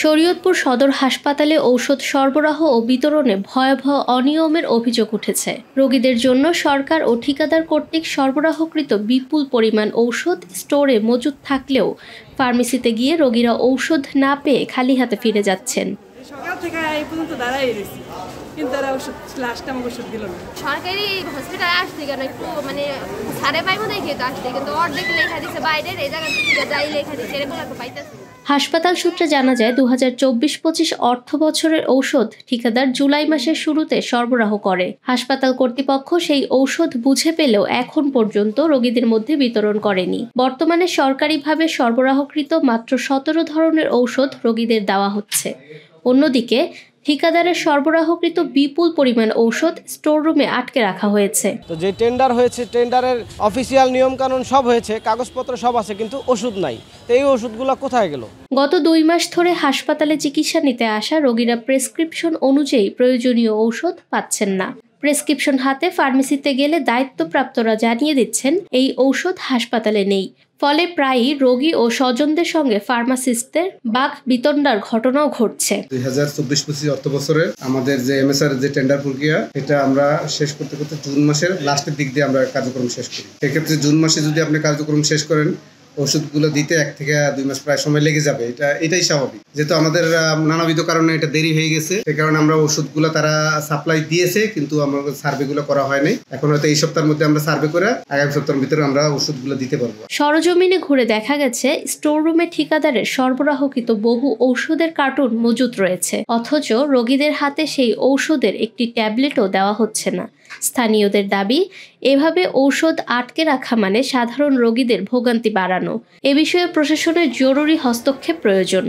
শরীয়তপুর সদর হাসপাতালে ঔষধ সরবরাহ ও বিতরণে ভয়াবহ অনিয়মের অভিযোগ উঠেছে। রোগীদের জন্য সরকার ও ঠিকাদার কর্তৃক সরবরাহকৃত বিপুল পরিমাণ ঔষধ স্টোরে মজুদ থাকলেও ফার্মেসিতে গিয়ে রোগীরা ঔষধ না পেয়ে খালি হাতে ফিরে যাচ্ছেন। সকাল থেকে এই পর্যন্ত দাঁড়াই রয়েছি, কিন্তু তারা ওষুধ লাস্ট টাইম ওষুধ দিল না। সরকারি হসপিটালে আসছে কেন একটু মানে সাড়ে পাইবো দেখে তো আসছে, কিন্তু অর্ধেক লেখা দিচ্ছে বাইরের, এই জায়গা থেকে যাই লেখা দিচ্ছে, এরকম তো পাইতেছে। হাসপাতাল সূত্রে জানা যায় 2024-25 অর্থ বছরের ঔষধ ঠিকাদার জুলাই মাসের শুরুতে সরবরাহ করে। হাসপাতাল কর্তৃপক্ষ সেই ঔষধ বুঝে পেলেও এখন পর্যন্ত রোগীদের মধ্যে বিতরণ করেনি। বর্তমানে সরকারিভাবে সরবরাহকৃত মাত্র 17 ধরনের ঔষধ রোগীদের দেওয়া হচ্ছে। অন্যদিকে ঠিকাদারের সরবরাহকৃত বিপুল পরিমাণ ঔষধ স্টোর রুমে আটকে রাখা হয়েছে। তো যে টেন্ডার হয়েছে, টেন্ডারের অফিসিয়াল নিয়মকানুন সব হয়েছে, কাগজপত্র সব আছে, কিন্তু ওষুধ নাই। তো এই ওষুধগুলো কোথায় গেল? গত 2 মাস ধরে হাসপাতালে চিকিৎসা নিতে আসা রোগীরা প্রেসক্রিপশন অনুযায়ী প্রয়োজনীয় ঔষধ পাচ্ছেন না। প্রেসক্রিপশন হাতে ফার্মেসিতে গেলে দায়িত্বপ্রাপ্তরা জানিয়ে দিচ্ছেন এই ঔষধ হাসপাতালে নেই। ফলে প্রায়ই রোগী ও স্বজনদের সঙ্গে ফার্মাসিস্টদের বাক বিতণ্ডার ঘটনাও ঘটছে। 2024-25 অর্থ বছরে আমাদের যে এমএসআর যে টেন্ডার প্রক্রিয়া, এটা আমরা শেষ করতে জুন মাসের লাস্টের দিক দিয়ে আমরা কার্যক্রম শেষ করি। এক্ষেত্রে জুন মাসে যদি আপনি কার্যক্রম শেষ করেন, ওষুধগুলো দিতে 1 থেকে 2 মাস প্রায় সময় লেগে যাবে। এটাই স্বাভাবিক, যেহেতু আমাদের নানাবিধ কারণে এটা দেরি হয়ে গেছে। সেই কারণে আমরা ওষুধগুলো তারা সাপ্লাই দিয়েছে, কিন্তু আমাদের সার্ভেগুলো করা হয়নি। এখন হয়তো এই সপ্তাহের মধ্যে আমরা সার্ভে করে আগামী সপ্তাহের ভিতরে আমরা ওষুধগুলো দিতে পারবো। সরজমিনে ঘুরে দেখা গেছে স্টোর রুমে ঠিকাদারের সরবরাহকৃত বহু ঔষধের কার্টুন মজুদ রয়েছে, অথচ রোগীদের হাতে সেই ঔষধের একটি ট্যাবলেটও দেওয়া হচ্ছে না। স্থানীয়দের দাবি, এভাবে ঔষধ আটকে রাখা মানে সাধারণ রোগীদের ভোগান্তি বাড়ানো। এ বিষয়ে প্রশাসনের জরুরি হস্তক্ষেপ প্রয়োজন।